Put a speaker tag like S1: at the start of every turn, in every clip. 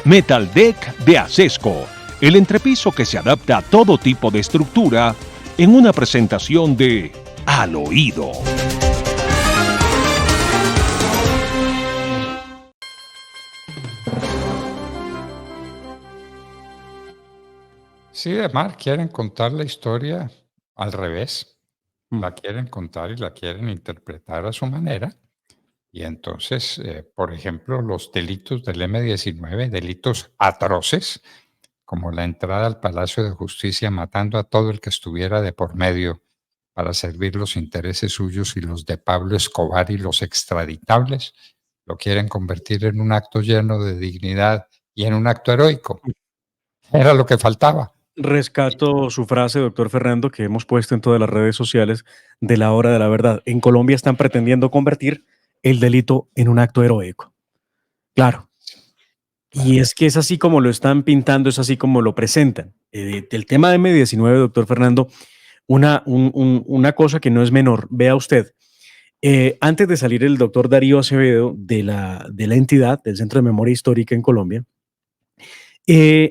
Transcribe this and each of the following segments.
S1: Metal Deck de Acesco, el entrepiso que se adapta a todo tipo de estructura en una presentación de Al Oído.
S2: Sí, además quieren contar la historia al revés.
S3: Mm.
S2: La quieren contar y la quieren interpretar a su manera. Y entonces, por ejemplo, los delitos del M-19, delitos atroces, como la entrada al Palacio de Justicia matando a todo el que estuviera de por medio para servir los intereses suyos y los de Pablo Escobar y los extraditables, lo quieren convertir en un acto lleno de dignidad y en un acto heroico. Era lo que faltaba.
S3: Rescato su frase, doctor Fernando, que hemos puesto en todas las redes sociales de la hora de la verdad. En Colombia están pretendiendo convertir el delito en un acto heroico. Claro. Y es que es así como lo están pintando, es así como lo presentan. El tema de M-19, doctor Fernando, una cosa que no es menor. Vea usted, antes de salir el doctor Darío Acevedo de la entidad, del Centro de Memoria Histórica en Colombia,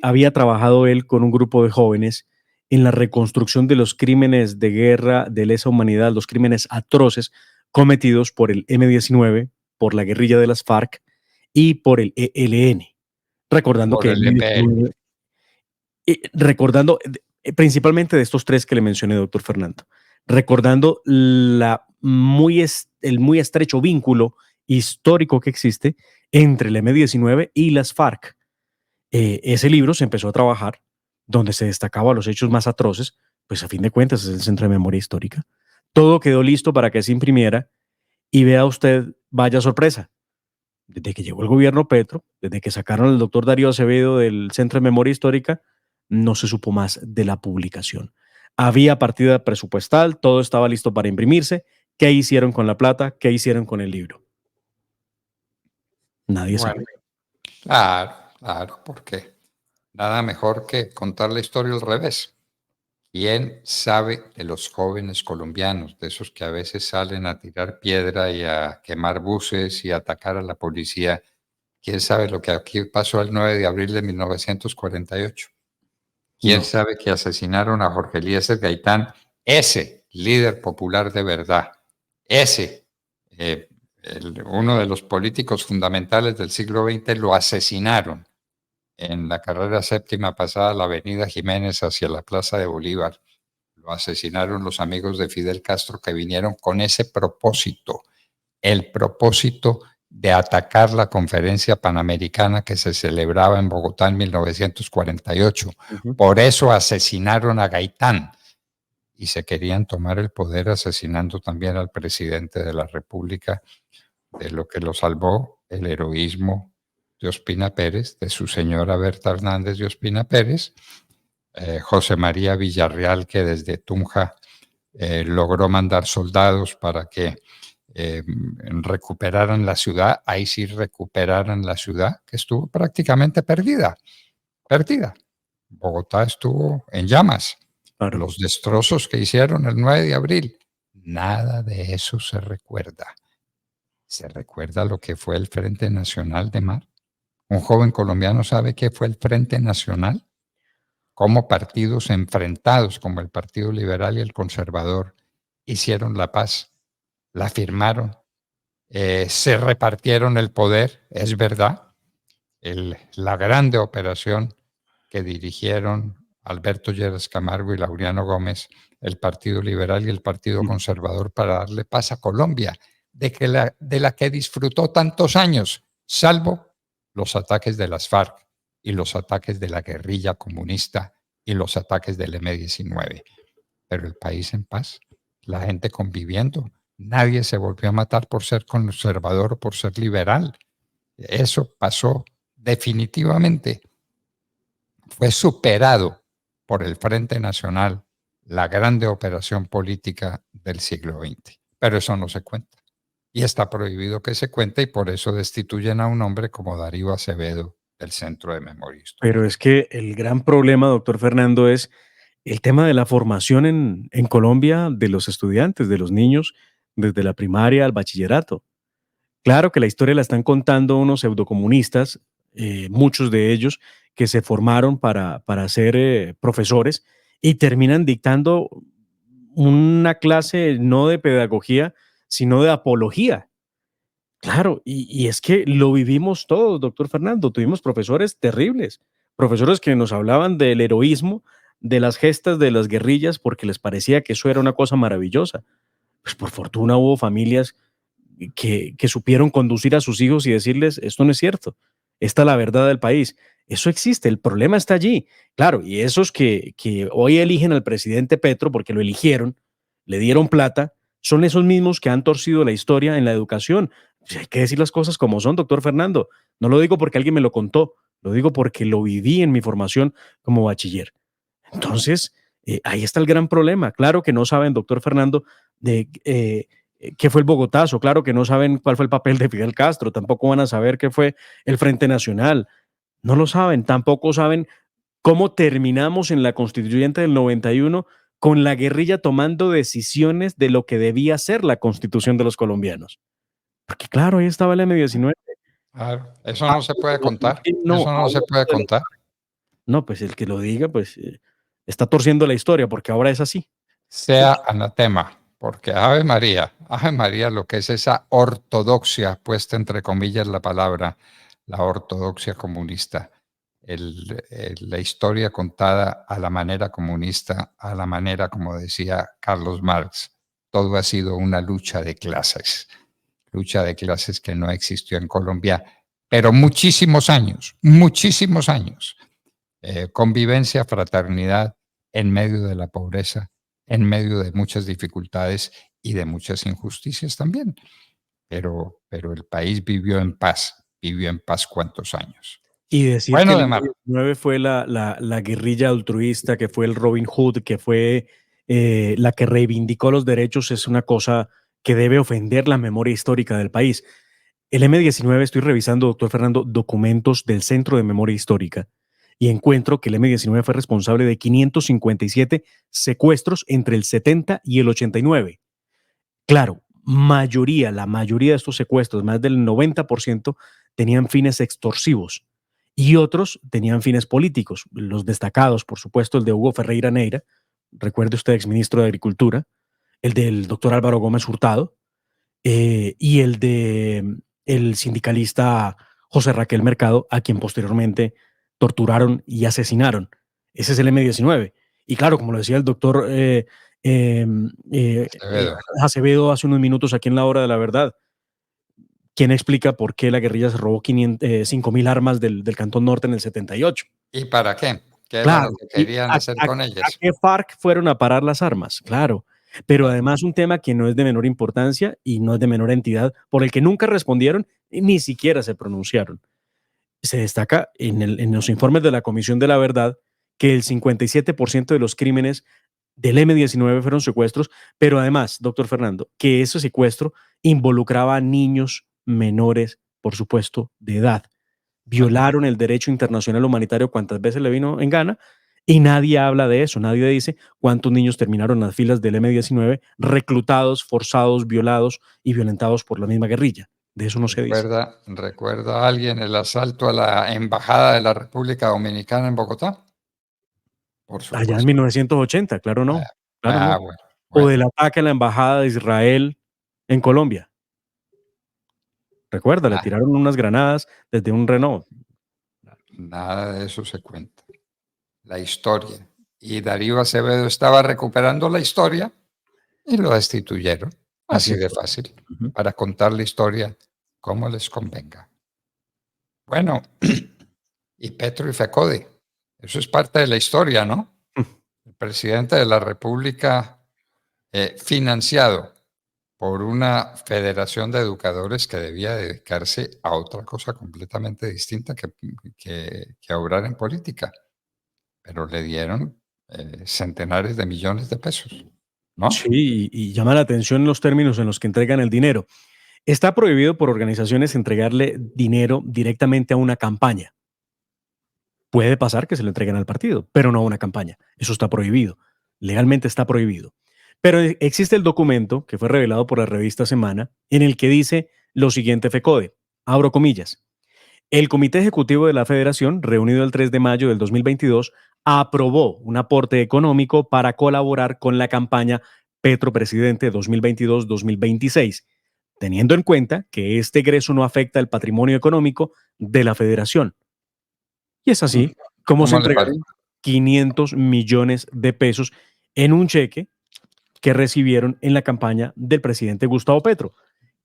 S3: había trabajado él con un grupo de jóvenes en la reconstrucción de los crímenes de guerra, de lesa humanidad, los crímenes atroces cometidos por el M-19, por la guerrilla de las FARC y por el ELN. Recordando
S2: Por
S3: que
S2: el EPL.
S3: recordando principalmente de estos tres que le mencioné, doctor Fernando, recordando el muy estrecho vínculo histórico que existe entre el M-19 y las FARC. Ese libro se empezó a trabajar donde se destacaba los hechos más atroces, pues a fin de cuentas es el Centro de Memoria Histórica. Todo quedó listo para que se imprimiera y vea usted, vaya sorpresa, desde que llegó el gobierno Petro, desde que sacaron al doctor Darío Acevedo del Centro de Memoria Histórica, no se supo más de la publicación. Había partida presupuestal, todo estaba listo para imprimirse. ¿Qué hicieron con la plata? ¿Qué hicieron con el libro? Nadie
S2: Bueno,
S3: sabe.
S2: claro, porque nada mejor que contar la historia al revés. ¿Quién sabe de los jóvenes colombianos, de esos que a veces salen a tirar piedra y a quemar buses y a atacar a la policía? ¿Quién sabe lo que aquí pasó el 9 de abril de 1948? ¿Quién
S3: No.
S2: sabe que asesinaron a Jorge Eliezer Gaitán, ese líder popular de verdad, ese, uno de los políticos fundamentales del siglo XX, lo asesinaron en la carrera séptima pasada la avenida Jiménez hacia la Plaza de Bolívar? Lo asesinaron los amigos de Fidel Castro que vinieron con ese propósito, el propósito de atacar la conferencia panamericana que se celebraba en Bogotá en 1948. Por eso asesinaron a Gaitán y se querían tomar el poder asesinando también al presidente de la República, de lo que lo salvó el heroísmo de Ospina Pérez, de su señora Berta Hernández de Ospina Pérez, José María Villarreal, que desde Tunja logró mandar soldados para que recuperaran la ciudad, ahí sí recuperaran la ciudad, que estuvo prácticamente perdida. Bogotá estuvo en llamas.
S3: Claro.
S2: Los destrozos que hicieron el 9 de abril, nada de eso se recuerda. ¿Se recuerda lo que fue el Frente Nacional de Mar? ¿Un joven colombiano sabe qué fue el Frente Nacional? Cómo partidos enfrentados como el Partido Liberal y el Conservador hicieron la paz, la firmaron, se repartieron el poder, es verdad. La grande operación que dirigieron Alberto Lleras Camargo y Laureano Gómez, el Partido Liberal y el Partido Conservador, para darle paz a Colombia, de la que disfrutó tantos años, salvo los ataques de las FARC y los ataques de la guerrilla comunista y los ataques del M-19. Pero el país en paz, la gente conviviendo, nadie se volvió a matar por ser conservador o por ser liberal. Eso pasó definitivamente. Fue superado por el Frente Nacional, la grande operación política del siglo XX. Pero eso no se cuenta. Y está prohibido que se cuente y por eso destituyen a un hombre como Darío Acevedo del Centro de Memoria Histórica.
S3: Pero es que el gran problema, doctor Fernando, es el tema de la formación en Colombia de los estudiantes, de los niños, desde la primaria al bachillerato. Claro que la historia la están contando unos pseudocomunistas, muchos de ellos que se formaron para ser profesores y terminan dictando una clase no de pedagogía, sino de apología. Claro, y es que lo vivimos todos, doctor Fernando. Tuvimos profesores terribles, profesores que nos hablaban del heroísmo, de las gestas de las guerrillas, porque les parecía que eso era una cosa maravillosa. Pues por fortuna hubo familias que supieron conducir a sus hijos y decirles, esto no es cierto, esta es la verdad del país. Eso existe, el problema está allí. Claro, y esos que hoy eligen al presidente Petro porque lo eligieron, le dieron plata, son esos mismos que han torcido la historia en la educación. Pues hay que decir las cosas como son, doctor Fernando. No lo digo porque alguien me lo contó, lo digo porque lo viví en mi formación como bachiller. Entonces, ahí está el gran problema. Claro que no saben, doctor Fernando, de qué fue el Bogotazo, claro que no saben cuál fue el papel de Fidel Castro, tampoco van a saber qué fue el Frente Nacional, no lo saben, tampoco saben cómo terminamos en la constituyente del 91 con la guerrilla tomando decisiones de lo que debía ser la constitución de los colombianos. Porque claro, ahí estaba el M-19.
S2: Claro, eso no se puede contar.
S3: No,
S2: Eso no se puede contar.
S3: no, pues el que lo diga, pues está torciendo la historia, porque ahora es así.
S2: Sea anatema, porque Ave María, lo que es esa ortodoxia, puesta entre comillas la palabra, la ortodoxia comunista, la historia contada a la manera comunista, a la manera, como decía Carlos Marx, todo ha sido una lucha de clases que no existió en Colombia, pero muchísimos años. Convivencia, fraternidad en medio de la pobreza, en medio de muchas dificultades y de muchas injusticias también. Pero el país vivió en paz cuántos años.
S3: Y decir
S2: Bueno,
S3: que el
S2: de mar.
S3: M-19 fue la guerrilla altruista, que fue el Robin Hood, que fue la que reivindicó los derechos, es una cosa que debe ofender la memoria histórica del país. El M-19, estoy revisando, doctor Fernando, documentos del Centro de Memoria Histórica y encuentro que el M-19 fue responsable de 557 secuestros entre el 70 y el 89. Claro, la mayoría de estos secuestros, más del 90%, tenían fines extorsivos y otros tenían fines políticos. Los destacados, por supuesto, el de Hugo Ferreira Neira, recuerde usted, exministro de Agricultura, el del doctor Álvaro Gómez Hurtado y el de el sindicalista José Raquel Mercado, a quien posteriormente torturaron y asesinaron. Ese es el M-19. Y claro, como lo decía el doctor Acevedo hace unos minutos aquí en La Hora de la Verdad, ¿quién explica por qué la guerrilla se robó 5.000 armas del Cantón Norte en el 78?
S2: ¿Y para qué? ¿Qué era
S3: Claro,
S2: lo que querían hacer con ellas?
S3: ¿A qué FARC fueron a parar las armas? Claro. Pero además un tema que no es de menor importancia y no es de menor entidad, por el que nunca respondieron ni siquiera se pronunciaron. Se destaca en los informes de la Comisión de la Verdad que el 57% de los crímenes del M-19 fueron secuestros, pero además, doctor Fernando, que ese secuestro involucraba a niños menores, por supuesto, de edad. Violaron el derecho internacional humanitario cuantas veces le vino en gana y nadie habla de eso, nadie dice cuántos niños terminaron en las filas del M-19 reclutados, forzados, violados y violentados por la misma guerrilla. De eso no se dice.
S2: ¿Recuerda a alguien el asalto a la Embajada de la República Dominicana en Bogotá? Por
S3: Allá en
S2: supuesto.
S3: 1980, claro no. Claro no.
S2: Bueno.
S3: O del ataque a la Embajada de Israel en Colombia. Recuerda, le tiraron unas granadas desde un Renault.
S2: Nada de eso se cuenta. La historia. Y Darío Acevedo estaba recuperando la historia y lo destituyeron. Así de fácil. Para contar la historia como les convenga. Bueno, y Petro y Fecode. Eso es parte de la historia, ¿no? El presidente de la República financiado por una federación de educadores que debía dedicarse a otra cosa completamente distinta que obrar en política. Pero le dieron centenares de millones de pesos, ¿no?
S3: Sí, y llama la atención los términos en los que entregan el dinero. Está prohibido por organizaciones entregarle dinero directamente a una campaña. Puede pasar que se lo entreguen al partido, pero no a una campaña. Eso está prohibido. Legalmente está prohibido. Pero existe el documento que fue revelado por la revista Semana en el que dice lo siguiente, FECODE, abro comillas, El Comité Ejecutivo de la Federación, reunido el 3 de mayo del 2022, aprobó un aporte económico para colaborar con la campaña Petro Presidente 2022-2026, teniendo en cuenta que este egreso no afecta el patrimonio económico de la Federación. Y es así como se
S2: ¿Cómo le parece?
S3: entregaron 500 millones de pesos en un cheque que recibieron en la campaña del presidente Gustavo Petro.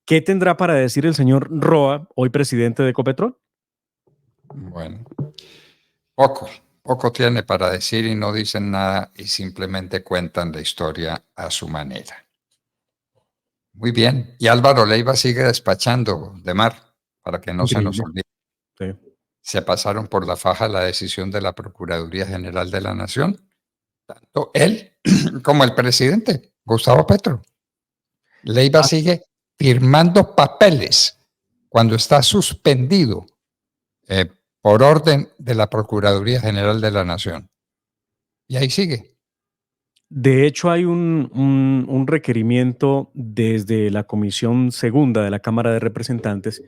S3: ¿Qué tendrá para decir el señor Roa, hoy presidente de Ecopetrol?
S2: Bueno, poco tiene para decir y no dicen nada y simplemente cuentan la historia a su manera. Muy bien. Y Álvaro Leiva sigue despachando de mar para que no se nos
S3: Increíble.
S2: olvide.
S3: Sí.
S2: Se pasaron por la faja la decisión de la Procuraduría General de la Nación, tanto él como el presidente, Gustavo Petro. Leiva sigue firmando papeles cuando está suspendido por orden de la Procuraduría General de la Nación. Y ahí sigue.
S3: De hecho, hay un requerimiento desde la Comisión Segunda de la Cámara de Representantes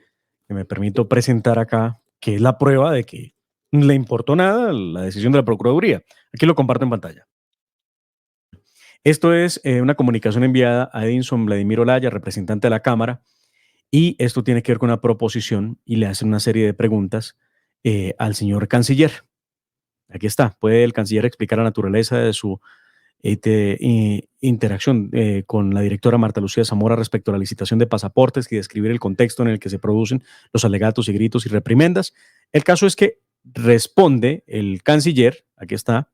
S3: que me permito presentar acá, que es la prueba de que le importó nada la decisión de la Procuraduría. Aquí lo comparto en pantalla. Esto es una comunicación enviada a Edinson Vladimir Olaya, representante de la Cámara, y esto tiene que ver con una proposición y le hacen una serie de preguntas al señor canciller. Aquí está. ¿Puede el canciller explicar la naturaleza de su interacción con la directora Marta Lucía Zamora respecto a la licitación de pasaportes y describir el contexto en el que se producen los alegatos y gritos y reprimendas? El caso es que responde el canciller, aquí está,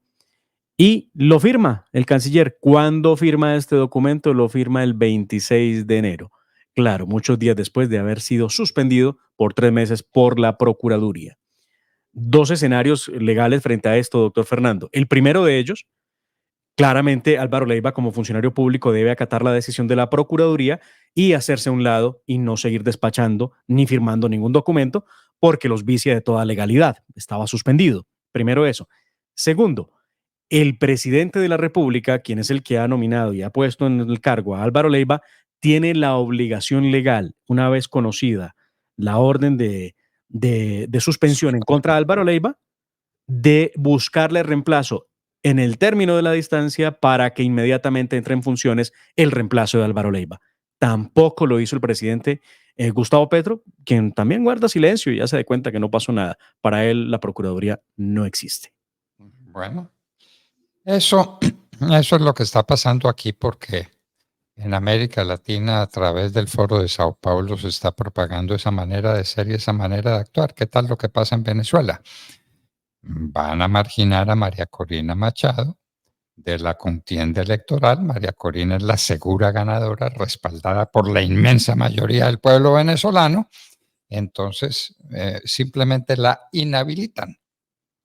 S3: y lo firma el canciller. ¿Cuándo firma este documento? Lo firma el 26 de enero. Claro, muchos días después de haber sido suspendido por 3 meses por la Procuraduría. Dos escenarios legales frente a esto, doctor Fernando. El primero de ellos, claramente Álvaro Leiva como funcionario público debe acatar la decisión de la Procuraduría y hacerse a un lado y no seguir despachando ni firmando ningún documento porque los vicia de toda legalidad. Estaba suspendido. Primero eso. Segundo, el presidente de la República, quien es el que ha nominado y ha puesto en el cargo a Álvaro Leiva, tiene la obligación legal, una vez conocida la orden de suspensión en contra de Álvaro Leiva, de buscarle reemplazo en el término de la distancia para que inmediatamente entre en funciones el reemplazo de Álvaro Leiva. Tampoco lo hizo el presidente Gustavo Petro, quien también guarda silencio y ya se da cuenta que no pasó nada. Para él la Procuraduría no existe.
S2: Bueno, eso es lo que está pasando aquí porque en América Latina, a través del Foro de Sao Paulo, se está propagando esa manera de ser y esa manera de actuar. ¿Qué tal lo que pasa en Venezuela? Van a marginar a María Corina Machado de la contienda electoral. María Corina es la segura ganadora, respaldada por la inmensa mayoría del pueblo venezolano. Entonces, simplemente la inhabilitan.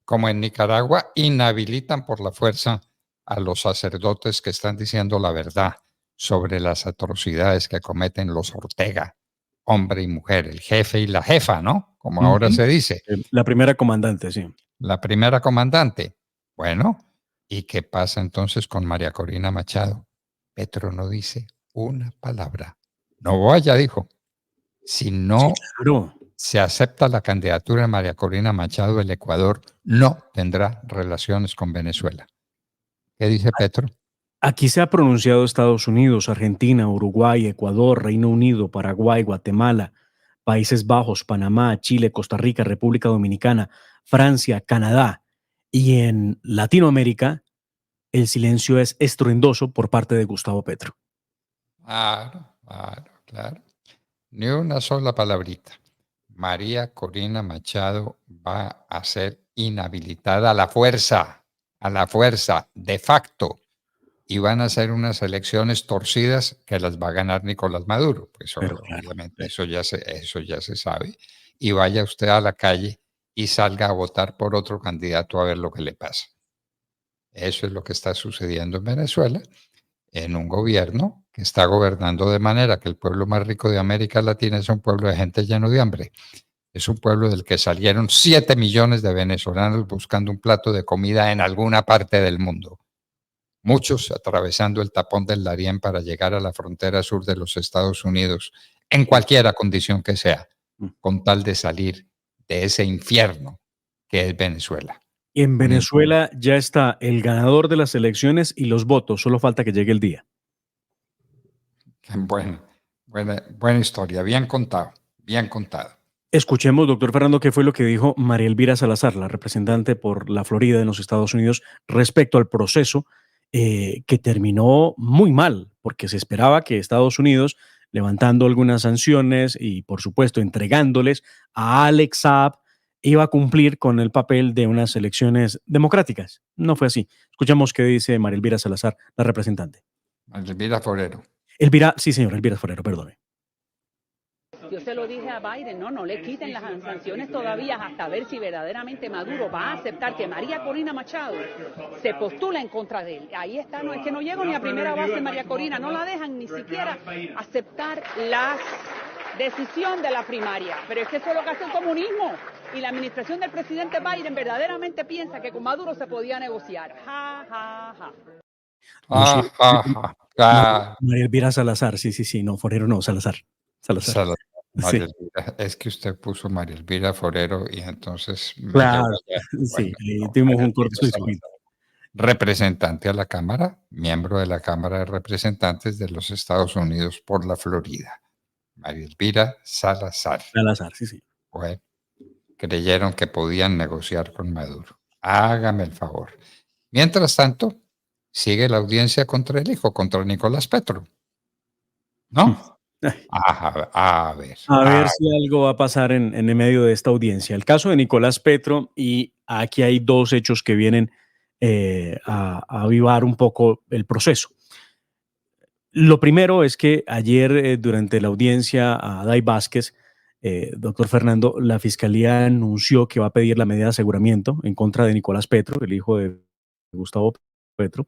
S2: Como en Nicaragua, inhabilitan por la fuerza a los sacerdotes que están diciendo la verdad sobre las atrocidades que cometen los Ortega, hombre y mujer, el jefe y la jefa, ¿no? Como ahora se dice.
S3: La primera comandante, sí.
S2: La primera comandante. Bueno, ¿y qué pasa entonces con María Corina Machado? Petro no dice una palabra. Noboa dijo, si no
S3: Claro.
S2: se acepta la candidatura de María Corina Machado, el Ecuador no tendrá relaciones con Venezuela. ¿Qué dice Petro?
S3: Aquí se ha pronunciado Estados Unidos, Argentina, Uruguay, Ecuador, Reino Unido, Paraguay, Guatemala, Países Bajos, Panamá, Chile, Costa Rica, República Dominicana, Francia, Canadá. Y en Latinoamérica, el silencio es estruendoso por parte de Gustavo Petro.
S2: Claro. Ni una sola palabrita. María Corina Machado va a ser inhabilitada a la fuerza, de facto. Y van a ser unas elecciones torcidas que las va a ganar Nicolás Maduro. Pues
S3: Pero claro,
S2: obviamente eso ya se sabe. Y vaya usted a la calle y salga a votar por otro candidato a ver lo que le pasa. Eso es lo que está sucediendo en Venezuela, en un gobierno que está gobernando de manera que el pueblo más rico de América Latina es un pueblo de gente lleno de hambre. Es un pueblo del que salieron 7 millones de venezolanos buscando un plato de comida en alguna parte del mundo. Muchos atravesando el tapón del Darién para llegar a la frontera sur de los Estados Unidos, en cualquier condición que sea, con tal de salir de ese infierno que es Venezuela.
S3: En Venezuela ya está el ganador de las elecciones y los votos, solo falta que llegue el día.
S2: Buena historia, bien contado, bien contado.
S3: Escuchemos, doctor Fernando, qué fue lo que dijo María Elvira Salazar, la representante por la Florida en los Estados Unidos, respecto al proceso que terminó muy mal, porque se esperaba que Estados Unidos, levantando algunas sanciones y, por supuesto, entregándoles a Alex Saab, iba a cumplir con el papel de unas elecciones democráticas. No fue así. Escuchamos qué dice María Elvira Salazar, la representante.
S2: María Elvira Forero.
S3: Sí, señor, Elvira Forero, perdone.
S4: Yo se lo dije a Biden, no le quiten las sanciones todavía hasta ver si verdaderamente Maduro va a aceptar que María Corina Machado se postula en contra de él. Ahí está, no es que no llego ni a primera base María Corina, no la dejan ni siquiera aceptar la decisión de la primaria. Pero es que eso es lo que hace el comunismo. Y la administración del presidente Biden verdaderamente piensa que con Maduro se podía negociar. Ja, ja, ja.
S3: María Elvira Salazar, sí, no, Forero no, Salazar.
S2: María Elvira, es que usted puso María Elvira Forero y entonces...
S3: Claro, sí, ahí tuvimos un cortocircuito.
S2: Representante a la Cámara, miembro de la Cámara de Representantes de los Estados Unidos por la Florida. María Elvira Salazar.
S3: Salazar, sí.
S2: Bueno, creyeron que podían negociar con Maduro. Hágame el favor. Mientras tanto, sigue la audiencia contra el hijo, contra Nicolás Petro. ¿No? A ver
S3: si algo va a pasar en el medio de esta audiencia. El caso de Nicolás Petro, y aquí hay dos hechos que vienen a avivar un poco el proceso. Lo primero es que ayer, durante la audiencia a Day Vázquez, doctor Fernando, la Fiscalía anunció que va a pedir la medida de aseguramiento en contra de Nicolás Petro, el hijo de Gustavo Petro,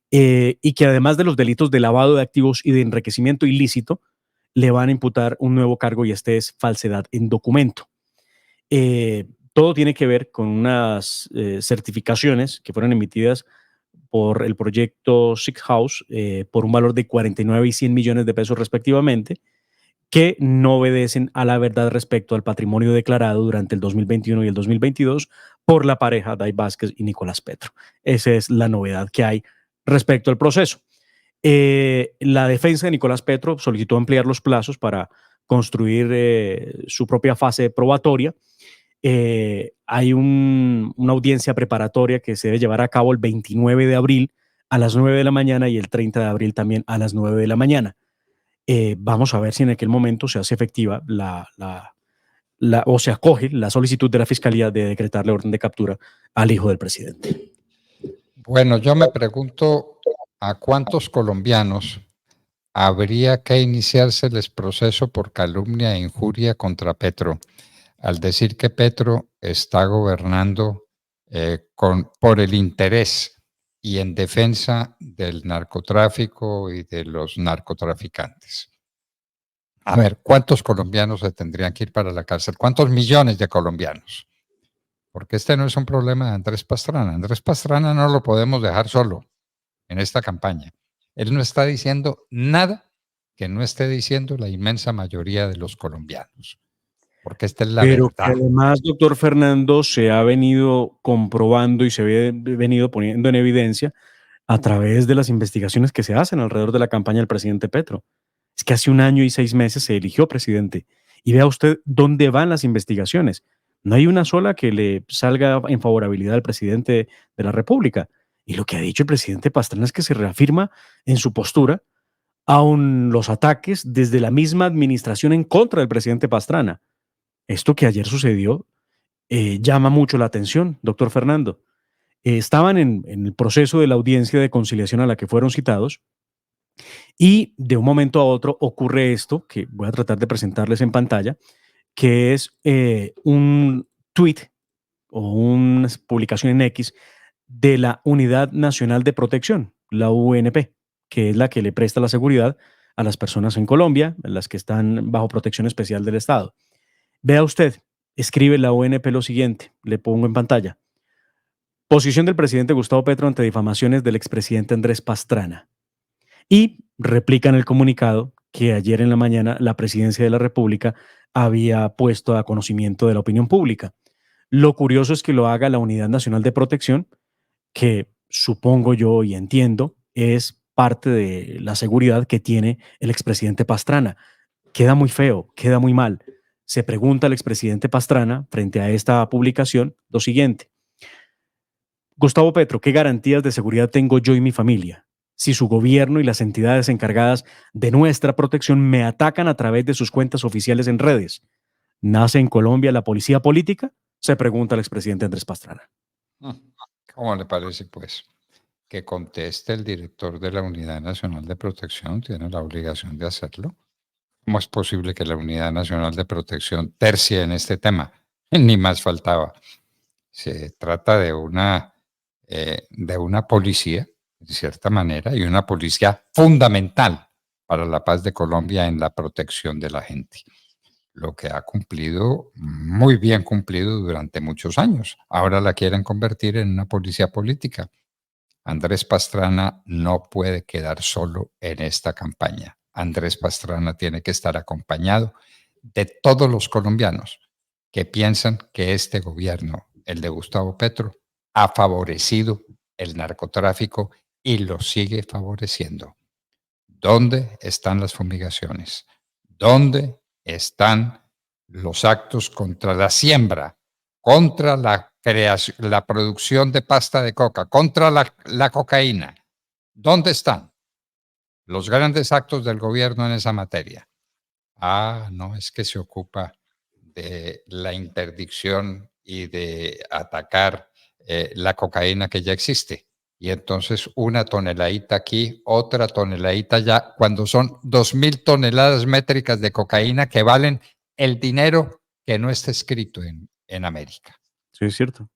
S3: y que además de los delitos de lavado de activos y de enriquecimiento ilícito, le van a imputar un nuevo cargo, y este es falsedad en documento. Todo tiene que ver con unas certificaciones que fueron emitidas por el proyecto Six House por un valor de 49 y 100 millones de pesos respectivamente, que no obedecen a la verdad respecto al patrimonio declarado durante el 2021 y el 2022 por la pareja Day Vázquez y Nicolás Petro. Esa es la novedad que hay respecto al proceso. La defensa de Nicolás Petro solicitó ampliar los plazos para construir su propia fase probatoria. Hay una audiencia preparatoria que se debe llevar a cabo el 29 de abril a las 9 de la mañana y el 30 de abril también a las 9 de la mañana. Vamos a ver si en aquel momento se hace efectiva o se acoge la solicitud de la Fiscalía de decretar la orden de captura al hijo del presidente.
S2: Bueno, yo me pregunto a cuántos colombianos habría que iniciárseles proceso por calumnia e injuria contra Petro, al decir que Petro está gobernando por el interés y en defensa del narcotráfico y de los narcotraficantes. A ver, ¿cuántos colombianos se tendrían que ir para la cárcel? ¿Cuántos millones de colombianos? Porque este no es un problema de Andrés Pastrana. Andrés Pastrana no lo podemos dejar solo en esta campaña. Él no está diciendo nada que no esté diciendo la inmensa mayoría de los colombianos. Porque esta es la verdad.
S3: Que además, doctor Fernando, se ha venido comprobando y se ha venido poniendo en evidencia a través de las investigaciones que se hacen alrededor de la campaña del presidente Petro. Es que hace 1 año y 6 meses se eligió presidente. Y vea usted dónde van las investigaciones. No hay una sola que le salga en favorabilidad al presidente de la República. Y lo que ha dicho el presidente Pastrana es que se reafirma en su postura, aun los ataques desde la misma administración en contra del presidente Pastrana. Esto que ayer sucedió llama mucho la atención, doctor Fernando. Estaban en el proceso de la audiencia de conciliación a la que fueron citados, y de un momento a otro ocurre esto, que voy a tratar de presentarles en pantalla, que es un tweet o una publicación en X de la Unidad Nacional de Protección, la UNP, que es la que le presta la seguridad a las personas en Colombia, las que están bajo protección especial del Estado. Vea usted, escribe la UNP lo siguiente, le pongo en pantalla. Posición del presidente Gustavo Petro ante difamaciones del expresidente Andrés Pastrana. Y replica en el comunicado que ayer en la mañana la Presidencia de la República había puesto a conocimiento de la opinión pública. Lo curioso es que lo haga la Unidad Nacional de Protección, que supongo yo y entiendo es parte de la seguridad que tiene el expresidente Pastrana. Queda muy feo, queda muy mal. Se pregunta al expresidente Pastrana, frente a esta publicación, lo siguiente: Gustavo Petro, ¿qué garantías de seguridad tengo yo y mi familia si su gobierno y las entidades encargadas de nuestra protección me atacan a través de sus cuentas oficiales en redes? ¿Nace en Colombia la policía política? Se pregunta el expresidente Andrés Pastrana.
S2: ¿Cómo le parece, pues? Que conteste el director de la Unidad Nacional de Protección, tiene la obligación de hacerlo. ¿Cómo es posible que la Unidad Nacional de Protección tercie en este tema? Ni más faltaba. Se trata de una policía, de cierta manera, y una policía fundamental para la paz de Colombia en la protección de la gente. Lo que ha cumplido, muy bien cumplido durante muchos años. Ahora la quieren convertir en una policía política. Andrés Pastrana no puede quedar solo en esta campaña. Andrés Pastrana tiene que estar acompañado de todos los colombianos que piensan que este gobierno, el de Gustavo Petro, ha favorecido el narcotráfico y lo sigue favoreciendo. ¿Dónde están las fumigaciones? ¿Dónde están los actos contra la siembra, contra la creación, la producción de pasta de coca, contra la cocaína? ¿Dónde están los grandes actos del gobierno en esa materia? No, es que se ocupa de la interdicción y de atacar la cocaína que ya existe. Y entonces una toneladita aquí, otra toneladita allá, cuando son 2.000 toneladas métricas de cocaína que valen el dinero que no está escrito en América.
S3: Sí, es cierto.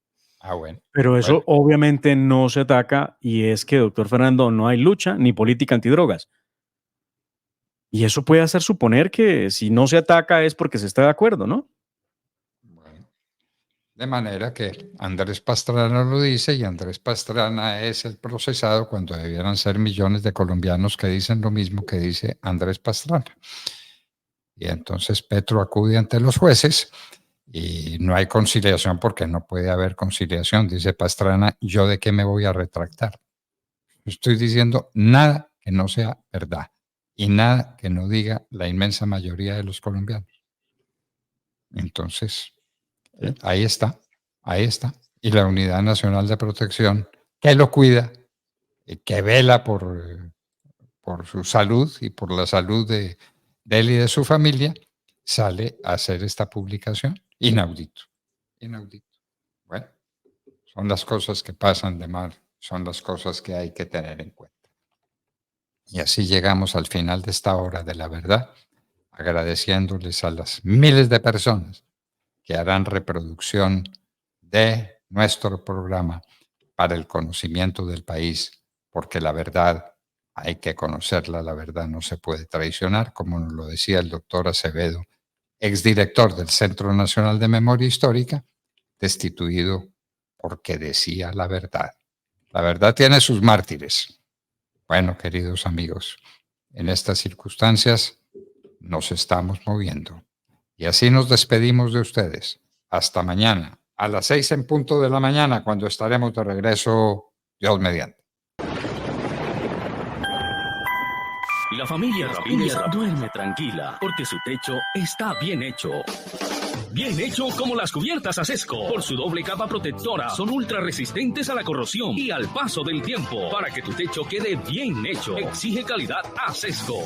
S2: Bueno.
S3: Pero eso obviamente no se ataca, y es que, doctor Fernando, no hay lucha ni política antidrogas. Y eso puede hacer suponer que si no se ataca es porque se está de acuerdo, ¿no?
S2: Bueno, de manera que Andrés Pastrana lo dice, y Andrés Pastrana es el procesado cuando debieran ser millones de colombianos que dicen lo mismo que dice Andrés Pastrana. Y entonces Petro acude ante los jueces y no hay conciliación porque no puede haber conciliación. Dice Pastrana, ¿yo de qué me voy a retractar? Estoy diciendo nada que no sea verdad y nada que no diga la inmensa mayoría de los colombianos. Entonces, ahí está. Y la Unidad Nacional de Protección, que lo cuida, que vela por su salud y por la salud de él y de su familia, sale a hacer esta publicación. Inaudito. Bueno, son las cosas que pasan de mal, son las cosas que hay que tener en cuenta. Y así llegamos al final de esta hora de la verdad, agradeciéndoles a las miles de personas que harán reproducción de nuestro programa para el conocimiento del país, porque la verdad hay que conocerla, la verdad no se puede traicionar, como nos lo decía el doctor Acevedo, exdirector del Centro Nacional de Memoria Histórica, destituido porque decía la verdad. La verdad tiene sus mártires. Bueno, queridos amigos, en estas circunstancias nos estamos moviendo. Y así nos despedimos de ustedes. Hasta mañana, a las 6 en punto de la mañana, cuando estaremos de regreso, Dios mediante.
S5: La familia Ramírez duerme tranquila porque su techo está bien hecho. Bien hecho como las cubiertas Asesco. Por su doble capa protectora, son ultra resistentes a la corrosión y al paso del tiempo. Para que tu techo quede bien hecho, exige calidad Asesco.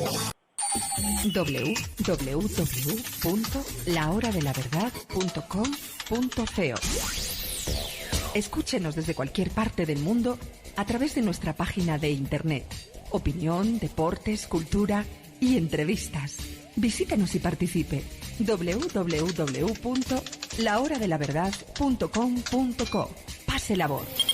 S6: www.lahoradelaverdad.com.co. Escúchenos desde cualquier parte del mundo a través de nuestra página de internet. Opinión, deportes, cultura y entrevistas. Visítenos y participe. www.lahoradelaverdad.com.co. Pase la voz.